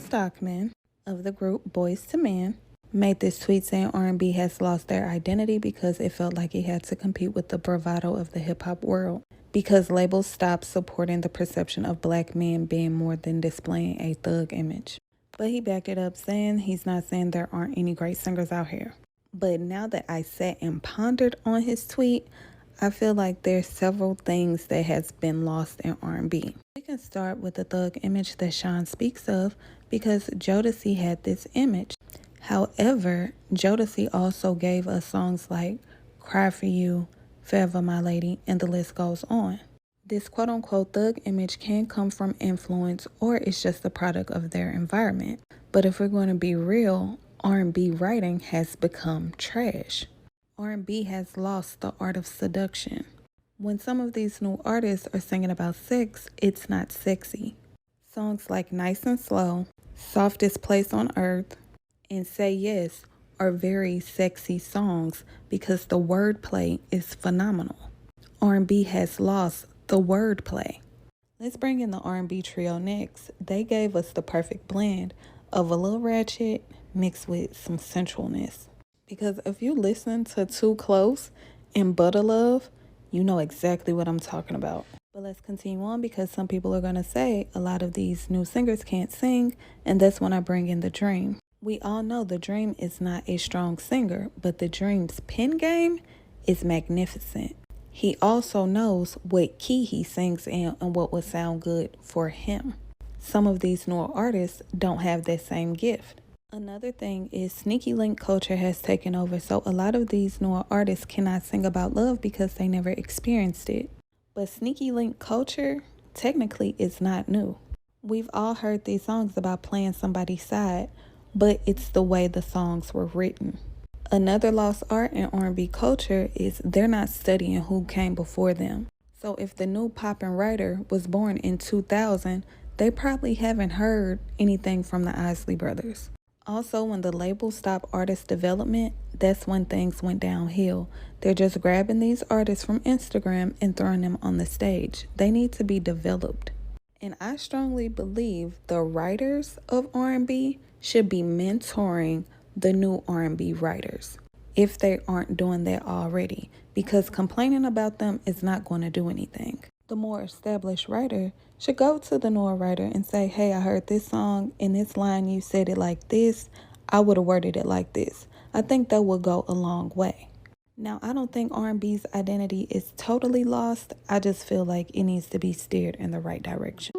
Stockman of the group Boyz II Men made this tweet saying R&B has lost their identity because it felt like it had to compete with the bravado of the hip-hop world because labels stopped supporting the perception of black men being more than displaying a thug image. But he backed it up saying he's not saying there aren't any great singers out here. But now that I sat and pondered on his tweet, I feel like there's several things that has been lost in R&B. We can start with the thug image that Sean speaks of because Jodeci had this image. However, Jodeci also gave us songs like Cry For You, Forever My Lady, and the list goes on. This quote-unquote thug image can come from influence or it's just a product of their environment. But if we're going to be real, R&B writing has become trash. R&B has lost the art of seduction. When some of these new artists are singing about sex, it's not sexy. Songs like Nice and Slow, Softest Place on Earth, and Say Yes are very sexy songs because the wordplay is phenomenal. R&B has lost the wordplay. Let's bring in the R&B trio next. They gave us the perfect blend of a little ratchet mixed with some sensualness. Because if you listen to Too Close and Butter Love, you know exactly what I'm talking about. But let's continue on because some people are going to say a lot of these new singers can't sing, and that's when I bring in The Dream. We all know The Dream is not a strong singer, but The Dream's pen game is magnificent. He also knows what key he sings in and what would sound good for him. Some of these newer artists don't have that same gift. Another thing is sneaky link culture has taken over, so a lot of these newer artists cannot sing about love because they never experienced it. But sneaky link culture technically is not new. We've all heard these songs about playing somebody's side, but it's the way the songs were written. Another lost art in R&B culture is they're not studying who came before them. So if the new poppin' writer was born in 2000, they probably haven't heard anything from the Isley Brothers. Also, when the label stopped artist development, that's when things went downhill. They're just grabbing these artists from Instagram and throwing them on the stage. They need to be developed. And I strongly believe the writers of R&B should be mentoring the new R&B writers if they aren't doing that already, because complaining about them is not going to do anything. The more established writer should go to the newer writer and say, hey, I heard this song, in this line you said it like this, I would have worded it like this. I think that would go a long way. Now, I don't think R&B's identity is totally lost. I just feel like it needs to be steered in the right direction.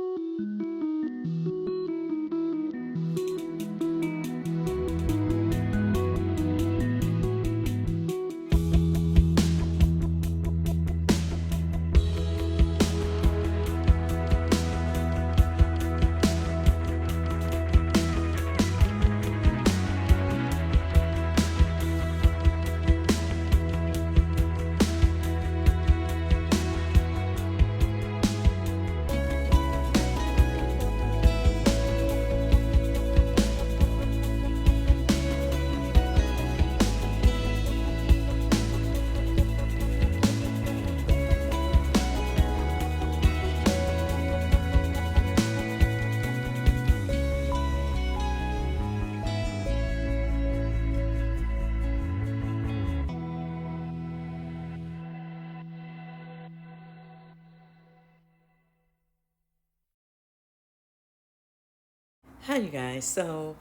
Hi, you guys. So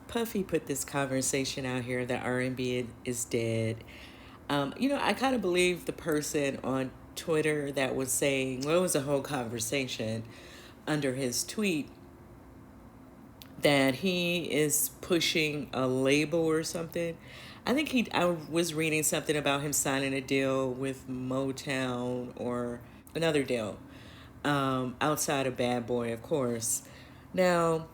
Puffy put this conversation out here that R&B is dead. I kind of believe the person on Twitter that was saying, well, it was a whole conversation under his tweet that he is pushing a label or something. I was reading something about him signing a deal with Motown or another deal outside of Bad Boy, of course. Now,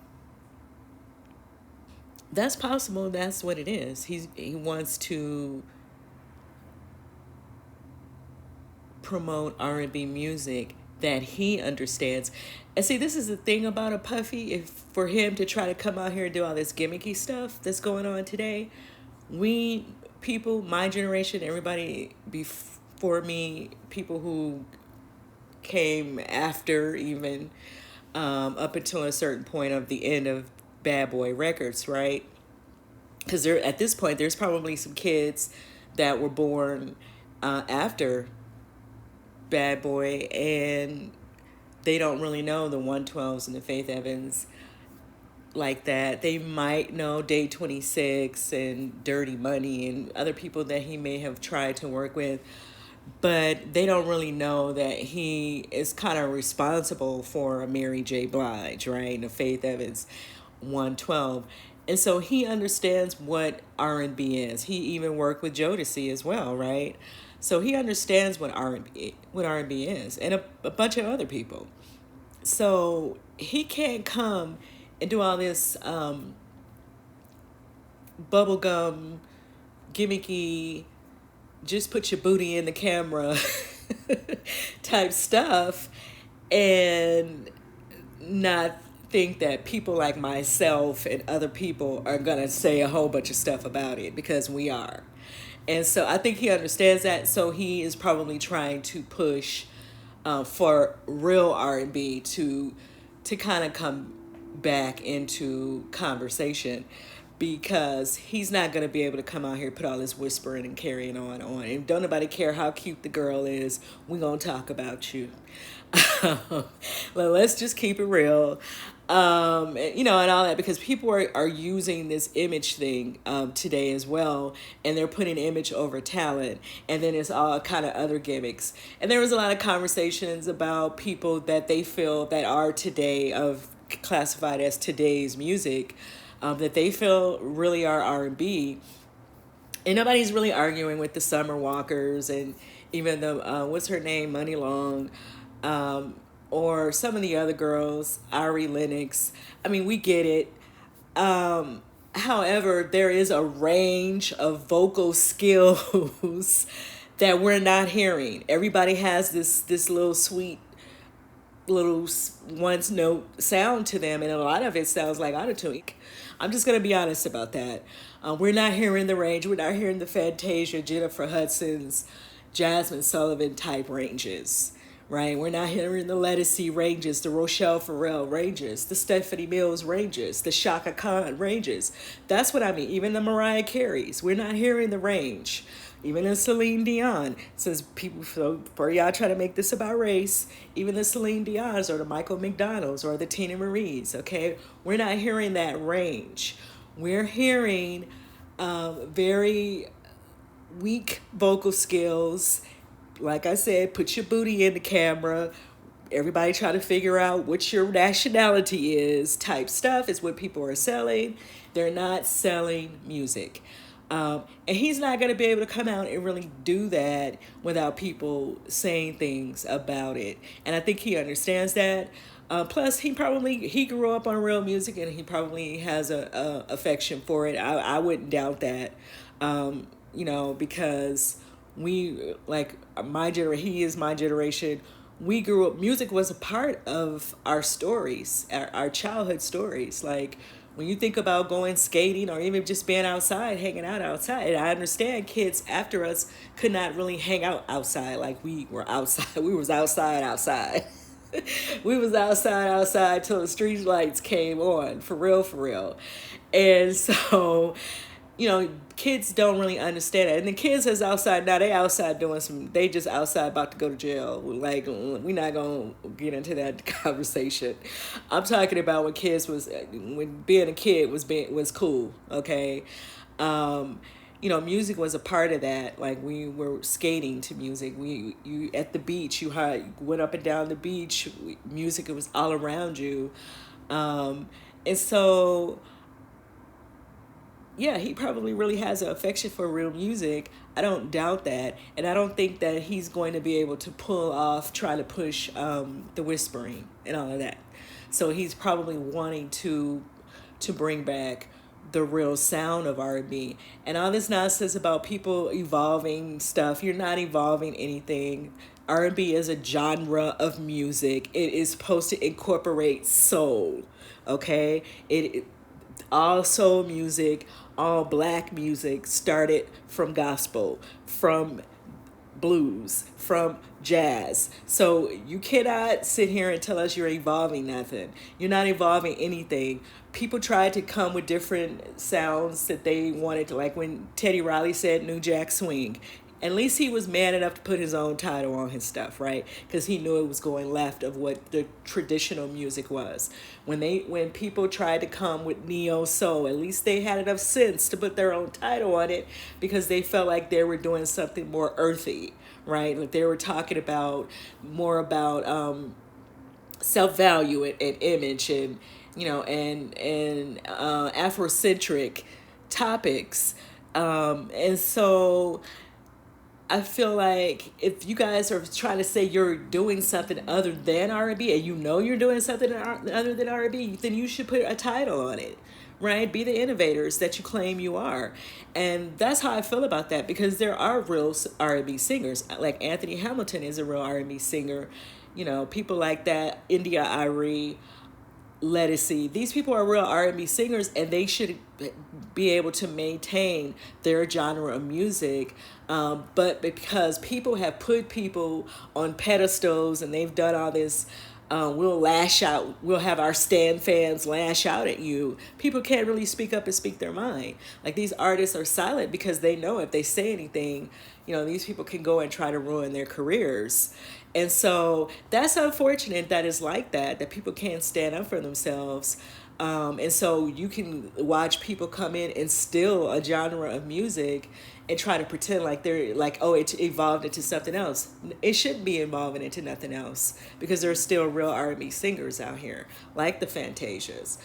that's possible. That's what it is. He wants to promote R&B music that he understands. And see, this is the thing about a Puffy. If for him to try to come out here and do all this gimmicky stuff that's going on today, we people, my generation, everybody before me, people who came after even, up until a certain point of the end of Bad Boy Records, right? Because there at this point there's probably some kids that were born after Bad Boy, and they don't really know the 112s and the Faith Evans like that. They might know Day 26 and Dirty Money and other people that he may have tried to work with, but they don't really know that he is kind of responsible for a Mary J. Blige, right? And a Faith Evans 112. And so he understands what R&B is. He even worked with Jodeci as well, right? So he understands what R&B is, and a bunch of other people. So he can't come and do all this bubblegum, gimmicky, just put your booty in the camera type stuff and not think that people like myself and other people are going to say a whole bunch of stuff about it, because we are. And so I think he understands that. So he is probably trying to push for real R&B to kind of come back into conversation, because he's not going to be able to come out here, put all this whispering and carrying on. And don't nobody care how cute the girl is. We're going to talk about you. Well, let's just keep it real. And all that, because people are using this image thing today as well, and they're putting image over talent, and then it's all kind of other gimmicks. And there was a lot of conversations about people that they feel that are today of classified as today's music, that they feel really are R&B, and nobody's really arguing with the Summer Walkers and even the what's her name, Money Long, or some of the other girls, Ari Lennox. I mean, we get it. However, there is a range of vocal skills that we're not hearing. Everybody has this little sweet little once note sound to them, and a lot of it sounds like autotune. I'm just gonna be honest about that. We're not hearing the range. We're not hearing the Fantasia, Jennifer Hudson's, Jasmine Sullivan type ranges, right? We're not hearing the Lettucey ranges, the Rochelle Farrell ranges, the Stephanie Mills ranges, the Shaka Khan ranges. That's what I mean. Even the Mariah Careys, we're not hearing the range. Even the Celine Dion, since people, for y'all try to make this about race, even the Celine Dion's or the Michael McDonald's or the Tina Marie's, okay? We're not hearing that range. We're hearing very weak vocal skills. Like I said, put your booty in the camera. Everybody try to figure out what your nationality is type stuff is what people are selling. They're not selling music. And he's not going to be able to come out and really do that without people saying things about it. And I think he understands that. Plus, he grew up on real music, and he probably has a affection for it. I wouldn't doubt that, because we, like my generation, he is my generation. We grew up, music was a part of our stories, our childhood stories. Like, when you think about going skating or even just being outside, hanging out outside, I understand kids after us could not really hang out outside like we were outside. We was outside. We was outside till the street lights came on, for real, for real. And so, kids don't really understand it. And the kids is outside now, they outside doing they just outside about to go to jail. Like, we're not going to get into that conversation. I'm talking about when being a kid was cool, okay? Music was a part of that. Like, we were skating to music. You at the beach, you went up and down the beach. Music, it was all around you. And so, yeah, he probably really has an affection for real music. I don't doubt that. And I don't think that he's going to be able to pull off, try to push the whispering and all of that. So he's probably wanting to bring back the real sound of R&B. And all this nonsense about people evolving stuff, you're not evolving anything. R&B is a genre of music. It is supposed to incorporate soul, okay? All soul music, all black music started from gospel, from blues, from jazz. So you cannot sit here and tell us you're evolving nothing. You're not evolving anything. People tried to come with different sounds that they wanted to, like when Teddy Riley said New Jack Swing. At least he was man enough to put his own title on his stuff, right? Because he knew it was going left of what the traditional music was. When people tried to come with neo soul, at least they had enough sense to put their own title on it, because they felt like they were doing something more earthy, right? Like they were talking about more about self value and image, and Afrocentric topics, and so I feel like if you guys are trying to say you're doing something other than R&B, and you know you're doing something other than R&B, then you should put a title on it, right? Be the innovators that you claim you are. And that's how I feel about that, because there are real R&B singers. Like Anthony Hamilton is a real R&B singer. People like that, India Arie, Lettucey. These people are real R&B singers, and they should be able to maintain their genre of music. But because people have put people on pedestals and they've done all this, we'll lash out. We'll have our stan fans lash out at you. People can't really speak up and speak their mind. Like, these artists are silent because they know if they say anything, these people can go and try to ruin their careers. And so that's unfortunate that it's like that people can't stand up for themselves. And so you can watch people come in and steal a genre of music and try to pretend like they're like, oh, it evolved into something else. It shouldn't be evolving into nothing else, because there's still real R&B singers out here, like the Fantasias,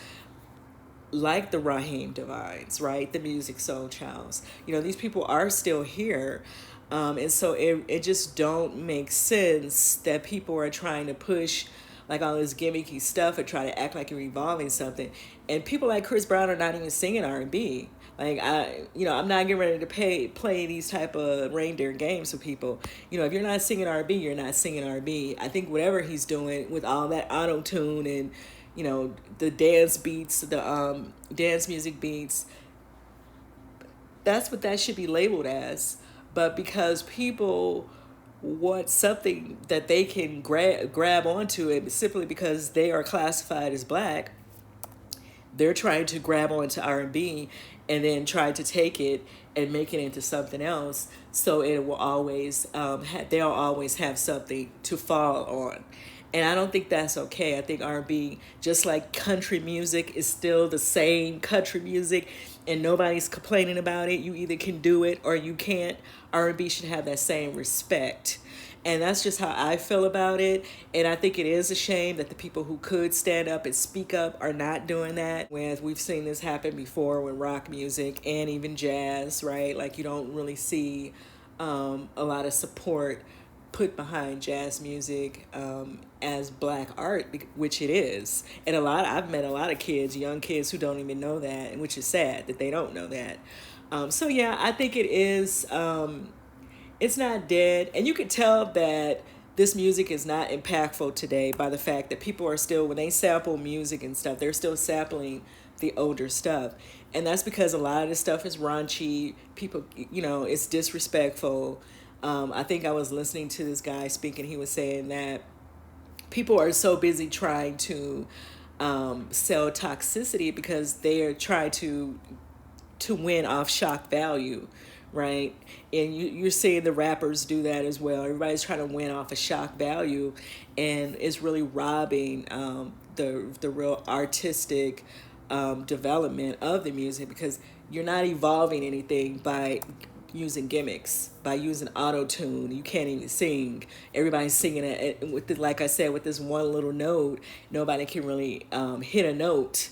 like the Raheem Devines, right? The Music Soul Childs. These people are still here. And so it just don't make sense that people are trying to push like all this gimmicky stuff and try to act like you're evolving something. And people like Chris Brown are not even singing R&B. Like, I'm not getting ready to play these type of reindeer games with people. If you're not singing R&B, you're not singing R&B. I think whatever he's doing with all that auto tune and the dance beats, the dance music beats, that's what that should be labeled as. But because people want something that they can grab onto, it simply because they are classified as black, they're trying to grab onto R&B and then try to take it and make it into something else. So it will always they'll always have something to fall on. And I don't think that's okay. I think R&B, just like country music, is still the same country music, and nobody's complaining about it. You either can do it or you can't. R&B should have that same respect. And that's just how I feel about it. And I think it is a shame that the people who could stand up and speak up are not doing that. We've seen this happen before with rock music and even jazz, right? Like, you don't really see a lot of support put behind jazz music as black art, which it is. And I've met a lot of kids, young kids, who don't even know that, and which is sad that they don't know that. So yeah, I think it is, it's not dead. And you can tell that this music is not impactful today by the fact that people are still, when they sample music and stuff, they're still sampling the older stuff. And that's because a lot of this stuff is raunchy. People, it's disrespectful. I think I was listening to this guy speaking. He was saying that people are so busy trying to sell toxicity because they are trying to win off shock value, right? And you're seeing the rappers do that as well. Everybody's trying to win off a shock value, and it's really robbing the real artistic development of the music, because you're not evolving anything by using gimmicks, by using auto-tune. You can't even sing. Everybody's singing it with like I said, with this one little note. Nobody can really hit a note,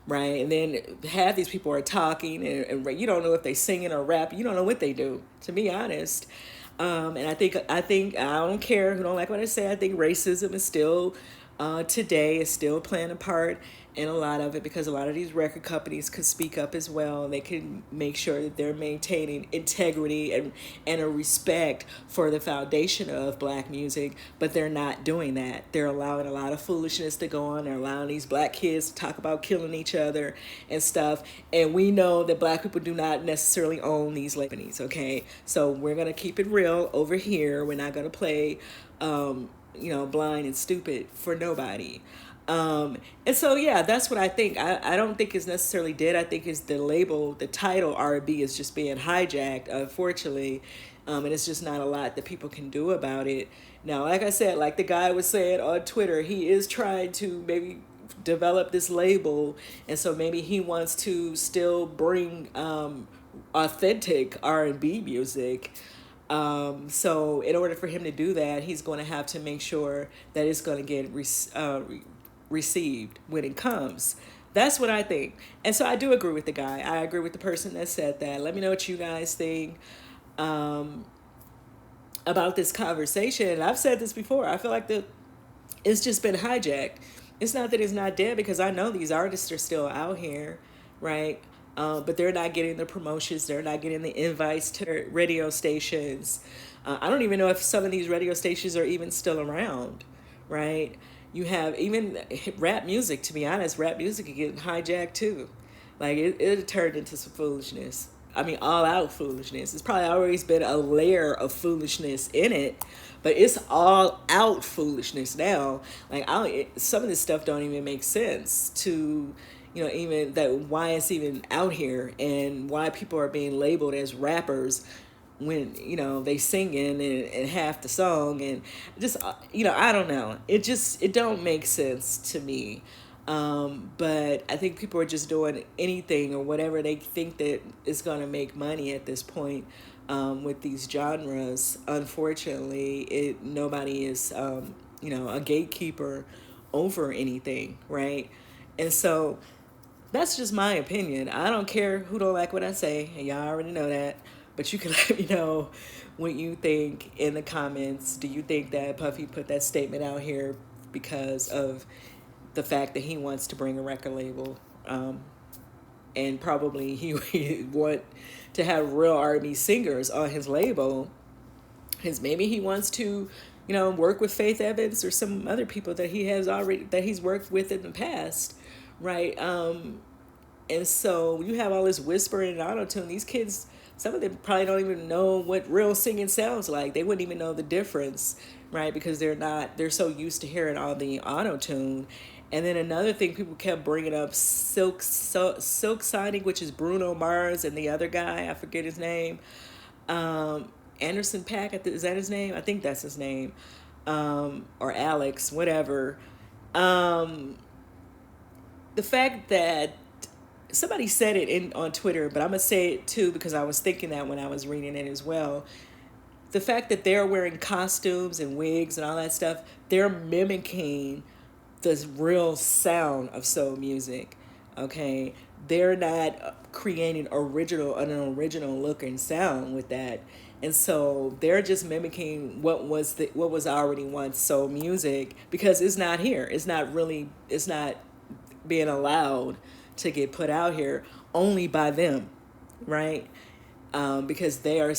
right? And then half these people are talking, and you don't know if they singing or rap. You don't know what they do, to be honest. And I think I don't care who don't like what I say. I think racism is still today is still playing a part in a lot of it, because a lot of these record companies could speak up as well. They can make sure that they're maintaining integrity and a respect for the foundation of black music, but they're not doing that. They're allowing a lot of foolishness to go on. They're allowing these black kids to talk about killing each other and stuff. And we know that black people do not necessarily own these companies, okay? So we're going to keep it real over here. We're not going to play blind and stupid for nobody. And so, yeah, that's what I think. I don't think it's necessarily dead. I think it's the label, the title R&B is just being hijacked, unfortunately. And it's just not a lot that people can do about it. Now, like I said, like the guy was saying on Twitter, he is trying to maybe develop this label. And so maybe he wants to still bring authentic R&B music. So in order for him to do that, he's going to have to make sure that it's going to get received when it comes. That's what I think. And so I do agree with the guy. I agree with the person that said that. Let me know what you guys think about this conversation. And I've said this before. I feel like it's just been hijacked. It's not that it's not dead, because I know these artists are still out here, right? But they're not getting the promotions. They're not getting the invites to radio stations. I don't even know if some of these radio stations are even still around, right? You have even rap music, to be honest, rap music is getting hijacked too. Like it turned into some foolishness. I mean, all out foolishness. It's probably always been a layer of foolishness in it, but it's all out foolishness now. Like some of this stuff don't even make sense to, even that why it's even out here and why people are being labeled as rappers when they singing and half the song, and just I don't know, it don't make sense to me. But I think people are just doing anything or whatever they think that is going to make money at this point with these genres. Unfortunately, nobody is a gatekeeper over anything, right? And so that's just my opinion. I don't care who don't like what I say, and y'all already know that. But you can let me know what you think in the comments. Do you think that Puffy put that statement out here because of the fact that he wants to bring a record label, and probably he want to have real R&B singers on his label? Because maybe he wants to, work with Faith Evans or some other people that he's worked with in the past, right? And so you have all this whispering and auto-tune. These kids, some of them probably don't even know what real singing sounds like. They wouldn't even know the difference, right? Because they're so used to hearing all the auto-tune. And then another thing, people kept bringing up Silk Sonic, which is Bruno Mars and the other guy, I forget his name. Anderson .Paak, is that his name? I think that's his name. Or Alex, whatever. The fact that somebody said it on Twitter, but I'm going to say it too because I was thinking that when I was reading it as well. The fact that they're wearing costumes and wigs and all that stuff, they're mimicking the real sound of soul music, okay? They're not creating an original look and sound with that. And so they're just mimicking what was already once soul music, because it's not here. It's not being allowed to get put out here only by them, right? Because they are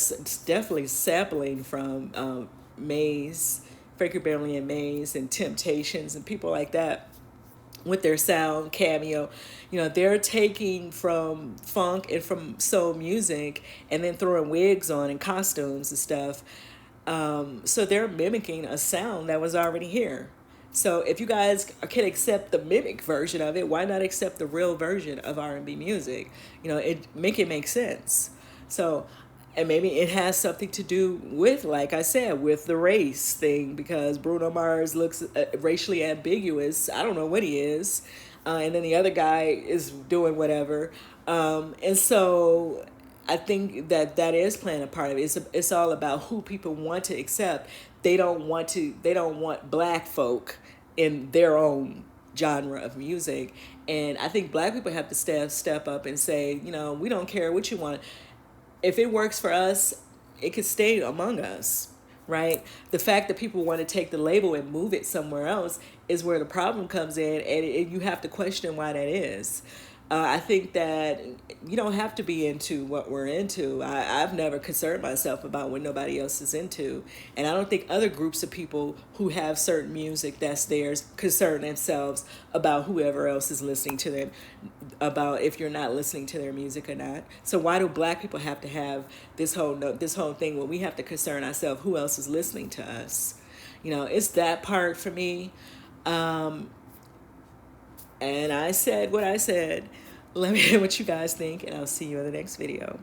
definitely sampling from Maze, Frankie Beverly and Maze, and Temptations, and people like that with their sound. Cameo, they're taking from funk and from soul music and then throwing wigs on and costumes and stuff. So they're mimicking a sound that was already here. So if you guys can accept the mimic version of it, why not accept the real version of R&B music? Make it make sense. So, and maybe it has something to do with, like I said, with the race thing, because Bruno Mars looks racially ambiguous. I don't know what he is. And then the other guy is doing whatever. And so I think that is playing a part of it. It's all about who people want to accept. They don't want black folk in their own genre of music. And I think black people have to step up and say, we don't care what you want. If it works for us, it could stay among us, right? The fact that people want to take the label and move it somewhere else is where the problem comes in, and you have to question why that is. I think that you don't have to be into what we're into. I've never concerned myself about what nobody else is into. And I don't think other groups of people who have certain music that's theirs concern themselves about whoever else is listening to them, about if you're not listening to their music or not. So why do black people have to have this whole thing when we have to concern ourselves who else is listening to us? It's that part for me. And I said what I said. Let me know what you guys think, and I'll see you in the next video.